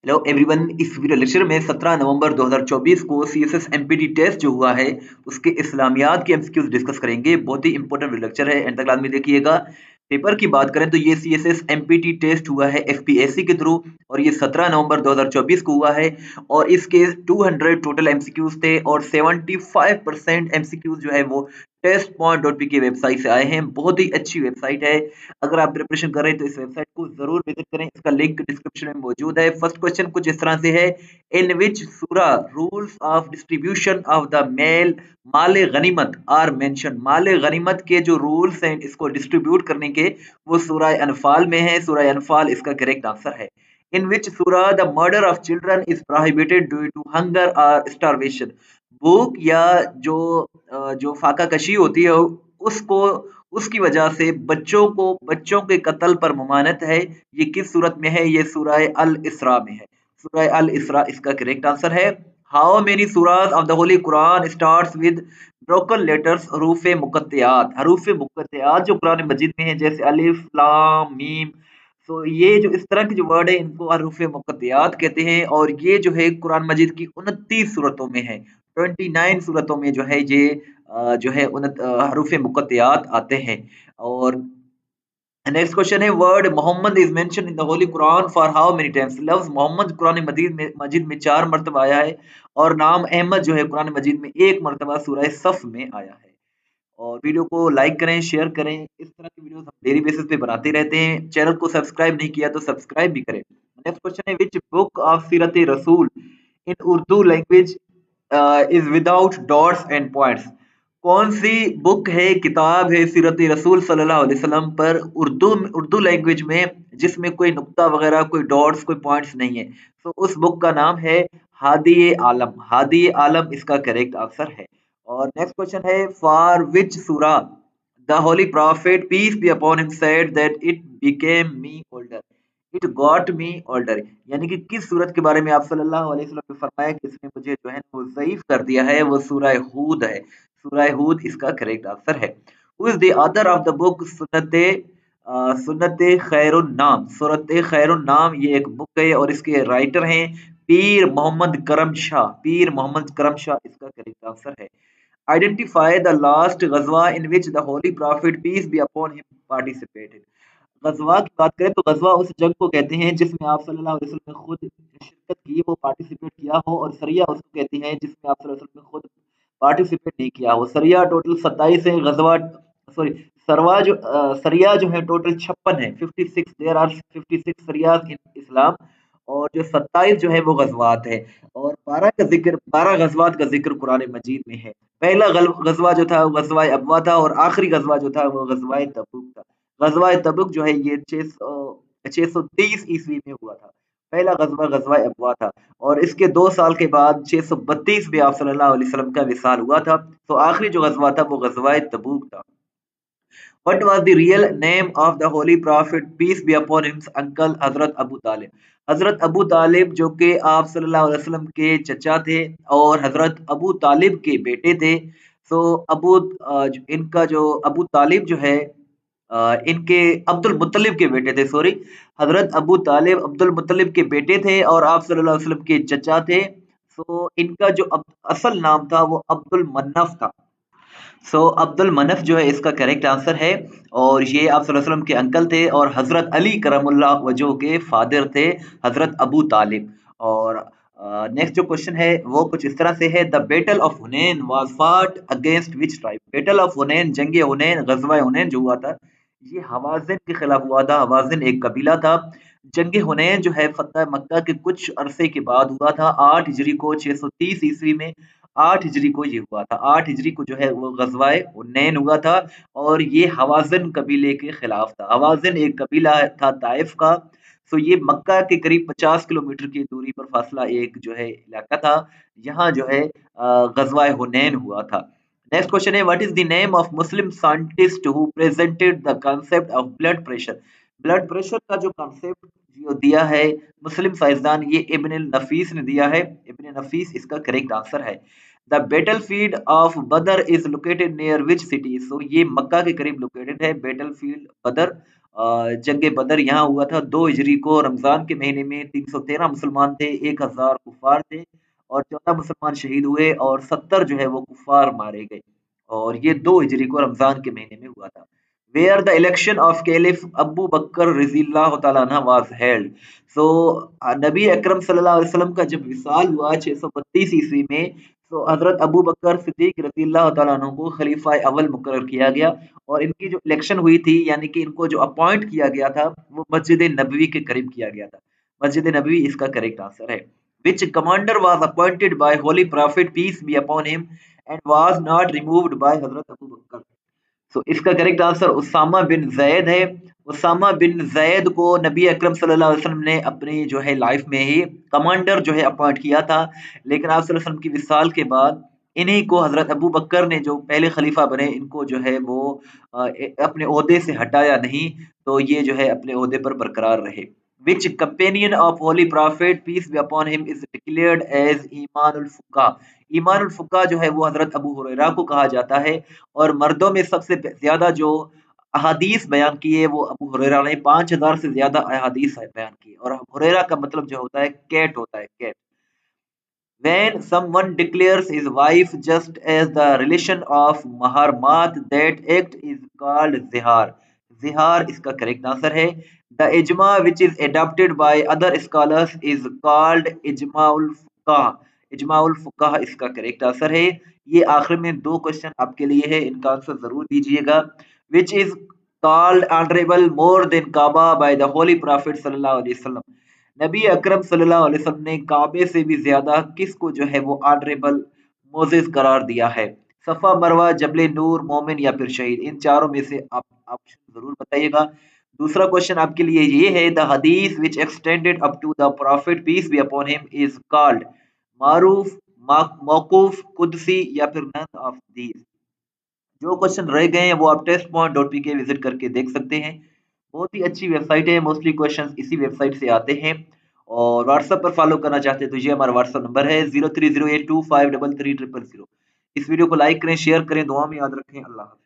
Hello everyone, इस video lecture में 17 नवंबर 2024 को सीएसएस एमपीटी टेस्ट जो हुआ है उसके इस्लामियात के एमसीक्यूज डिस्कस करेंगे। बहुत ही इंपॉर्टेंट वीडियो लेक्चर है, एंड तक लाजमी देखिएगा। पेपर की बात करें तो ये सीएसएस एमपीटी टेस्ट हुआ है एफपीएससी के थ्रू और ये 17 नवंबर 2024 को हुआ है और इसके 200 टोटल एमसीक्यूज थे और 75% एमसीक्यूज जो है वो test.py की वेबसाइट से आए हैं। बहुत ही अच्छी वेबसाइट है, अगर आप प्रिपरेशन कर रहे हैं तो इस वेबसाइट को जरूर विजिट करें, इसका लिंक डिस्क्रिप्शन में मौजूद है। फर्स्ट क्वेश्चन कुछ इस तरह से है, इन विच सूरा rules of distribution of the मेल माल गनीमत आर मेंशन। माल गनीमत के जो रूल्स हैं इसको डिस्ट्रीब्यूट करने के वो सूरा अनफाल में है। सूरा अनफाल इसका करेक्ट आंसर है। इन विच सूरा the murder of children is prohibited due to hunger और स्टारवेशन। भूख या जो फाका कशी होती है उसको उसकी वजह से बच्चों के कत्ल पर ममानत है। ये किस सूरत में है? ये सूरह अल इसरा में है। सूरह अल इसरा इसका करेक्ट आंसर है। हाउ मेनी सूरात of the holy Quran starts with broken letters हरूफ मुकत्तियात। हरूफ मुकत्तियात जो कुरान मजीद में है, जैसे अलिफ लाम मीम, तो ये जो इस तरह के जो वर्ड है इनको हरूफ मुकत्तियात कहते हैं और ये जो है कुरान मजीद की 29 सूरतों में है। 29 सूरतों में जो है ये जो है हरूफ मुकत्तियात आते हैं। और नेक्स्ट क्वेश्चन है, word Muhammad is mention in the holy Quran for how many times. लफ्ज मोहम्मद कुरान मजीद में 4 मरतबा आया है और नाम अहमद जो है कुरान मजीद में 1 मरतबा सूरह सफ में आया है। और वीडियो को लाइक करें, शेयर करें, इस तरह की वीडियोस हम डेली बेसिस पे बनाते रहते हैं। चैनल को सब्सक्राइब नहीं किया तो सब्सक्राइब भी करें। नेक्स्ट क्वेश्चन है, विच बुक ऑफ सीरत रसूल in Urdu language is without dots and points. कौन सी बुक है, किताब है सीरत रसूल सल्लल्लाहु अलैहि वसल्लम पर उर्दू लैंग्वेज में जिसमें कोई नुक्ता वगैरह, कोई डॉट्स, कोई पॉइंट्स नहीं है? तो उस बुक का नाम है हादी आलम। हादी आलम इसका करेक्ट आंसर है। और नेक्स्ट क्वेश्चन है, फॉर विच सूरा the holy prophet peace be upon him said that it became me older. It got me older, यानी कि किस सूरत के बारे में आप सल्लल्लाहु अलैहि वसल्लम ने फरमाया कि इसने मुझे जो है वो ज़ईफ कर दिया है? वो सूरह हूद है। सूरह हूद इसका करेक्ट आंसर है। Who is the author of the book सुन्नत खैरुन नाम। सूरत खैरुन नाम ये एक बुक है और इसके राइटर हैं पीर मोहम्मद करम शाह। पीर मोहम्मद करम शाह इसका करेक्ट आंसर है। आइडेंटिफाई द लास्ट गजवा in which the holy prophet peace be upon him participated. गजवा की बात करें तो गजवा उस जंग को कहते हैं जिसमें आप सल्लल्लाहु अलैहि वसल्लम ने खुद शिरकत की हो, पार्टिसिपेट किया हो, और सरिया उसको कहते हैं जिसमें आप सल्लल्लाहु अलैहि वसल्लम ने खुद पार्टिसिपेट नहीं किया हो। सरिया टोटल 27 है, गजवा सॉरी सरवा जो सरिया जो है टोटल 56 है। 56, देयर आर 56 सरियाज इन इस्लाम, और जो 27 जो है वो गजवात है। और 12 गजवात का जिक्र कुरान मजीद में है। पहला गजवा जो था वो गजवा अबवा था और आखिरी गजवा जो था वो गजवा तबूक था। गजवा तबुक जो है ये 630 ईस्वी में हुआ था। पहला गजवा गजवा अबवा था और इसके 2 साल के बाद 632 में आप सल्लल्लाहु अलैहि वसल्लम का विसाल हुआ था। तो आखिरी जो गजवा था वो गजवा तबूक था। What was the real name of the Holy Prophet peace be upon him uncle हजरत अबू तालिब। हजरत अबू तालिब जो कि आप सल्लल्लाहु अलैहि वसल्लम के चचा थे और हजरत अबू तालिब के बेटे थे। सो इनका जो अबू तालिब जो है इनके अब्दुल मुत्तलिब के बेटे थे, सॉरी। हजरत अबू तालिब अब्दुल मुत्तलिब के बेटे थे और आप सल्लल्लाहु अलैहि वसल्लम के चचा थे। सो इनका जो असल नाम था वो अब्दुल मन्नफ था। अब्दुल मनफ जो है इसका करेक्ट आंसर है और ये आप सल्लल्लाहु अलैहि वसल्लम के अंकल थे और हजरत अली करमुल्लाह वजह के फादर थे, हजरत अबू तालिब। और नेक्स्ट जो क्वेश्चन है वो कुछ इस तरह से है, the battle of Hunain was fought against which tribe. Battle of Hunain, जंग हुनैन, गजवा हुनैन जो हुआ था ये हवाज़िन के खिलाफ हुआ था। हवाज़िन एक कबीला था। जंग हुनैन जो है फतह मक्का के कुछ अरसे के बाद हुआ था, 8 हिजरी को, 630 ईस्वी में 8 हिजरी को ये हुआ था। 8 हिजरी को जो है वो गज़वाए हुनैन हुआ था और ये हवाज़िन कबीले के खिलाफ था। हवाज़िन एक कबीला था ताइफ का। ये मक्का के करीब 50 किलोमीटर की दूरी पर फासला एक जो है इलाका था। यहाँ जो है गज़वाए हुनैन हुआ था। नेक्स्ट क्वेश्चन है, what is the name of Muslim scientist who presented the concept of blood pressure. Blood pressure का जो कांसेप्ट जो दिया है मुस्लिम साइंसदान, ये इब्न नफीस ने दिया है। इब्न नफीस इसका करेक्ट आंसर है। द बैटल फील्ड ऑफ बदर is located near which city. ये मक्का के करीब लोकेटेड है बैटल फील्ड बदर। जंग बदर यहाँ हुआ था 2 हिजरी को रमज़ान के महीने में 313 मुसलमान थे, 1000 कुफ़ार थे और 14 मुसलमान शहीद हुए और 70 जो है वो कुफ़ार मारे गए और ये 2 हिजरी को रमज़ान के महीने में हुआ था। Where the election of Caliph Abu Bakr रज़ियल्लाहु तआला अन्हु was held. So नबी अकरम सल्लल्लाहु अलैहि वसल्लम का जब विसाल हुआ 632 ईस्वी में तो हज़रत अबू बकर सिद्दीक रज़ियल्लाहु तआला अन्हु को खलीफा अव्वल मुकर्रर किया गया और इनकी जो इलेक्शन हुई थी यानी कि इनको जो अपॉइंट किया गया था वो मस्जिद नबवी के करीब किया गया था। मस्जिद नबवी इसका करेक्ट आंसर है। Which commander was appointed by Holy Prophet peace be upon him and was not removed by हज़रत अबू बकर। तो इसका करेक्ट आंसर उसामा बिन जैद है। उसामा बिन जैद को नबी अकरम सल्लल्लाहु अलैहि वसल्लम ने अपनी जो है लाइफ में ही कमांडर जो है अपॉइंट किया था, लेकिन आप सल्लल्लाहु अलैहि वसल्लम की विसाल के बाद इन्हीं को हजरत अबू बकर ने जो पहले खलीफा बने इनको जो है वो अपने ओहदे से हटाया नहीं, तो ये जो है अपने ओहदे पर बरकरार रहे। Which companion of Holy Prophet peace be upon him is declared as ईमानुल फुका। ईमानुल फुका जो है वो हजरत अबू हुरैरा को कहा जाता है और मर्दों में सबसे ज्यादा जो अहादीस बयान की है वो अबू हुरैरा ने 5000 से ज्यादा अहादीस बयान की और हुरैरा का मतलब जो होता है कैट होता है, cat. When someone declares his wife just as the relation of maharmat, that act is called zihar. Zihar इसका correct answer है। The ijma which is adopted by other scholars is called ijmaul fuqaha. ijmaul fuqaha इसका correct answer है। ये आखिर में 2 question आपके लिए है, इनका आंसर जरूर दीजिएगा। Which is called honorable more than Kaaba by the Holy Prophet sallallahu alaihi wasallam. नबी अकरम सल्लल्लाहु अलैहि वसल्लम ने काबे से भी ज्यादा किसको जो है वो ऑनरेबल मोजेस करार दिया है? सफा, मरवा, जबले नूर, मोमिन या फिर शहीद, इन चारों में से आप ऑप्शन जरूर बताइएगा। दूसरा क्वेश्चन आपके लिए ये है, द हदीस which extended up to the prophet peace be upon him is called मारूफ, मौकूफ, कुदसी या फिर नन ऑफ दीज। जो क्वेश्चन रह गए हैं वो आप test.pk विजिट करके देख सकते हैं। बहुत ही अच्छी वेबसाइट है, मोस्टली क्वेश्चंस इसी वेबसाइट से आते हैं। और व्हाट्सएप पर फॉलो करना चाहते हैं तो ये हमारा व्हाट्सएप नंबर है 0308253300। इस वीडियो को लाइक करें, शेयर करें, दुआ में याद रखें। अल्लाह हाफ़िज़।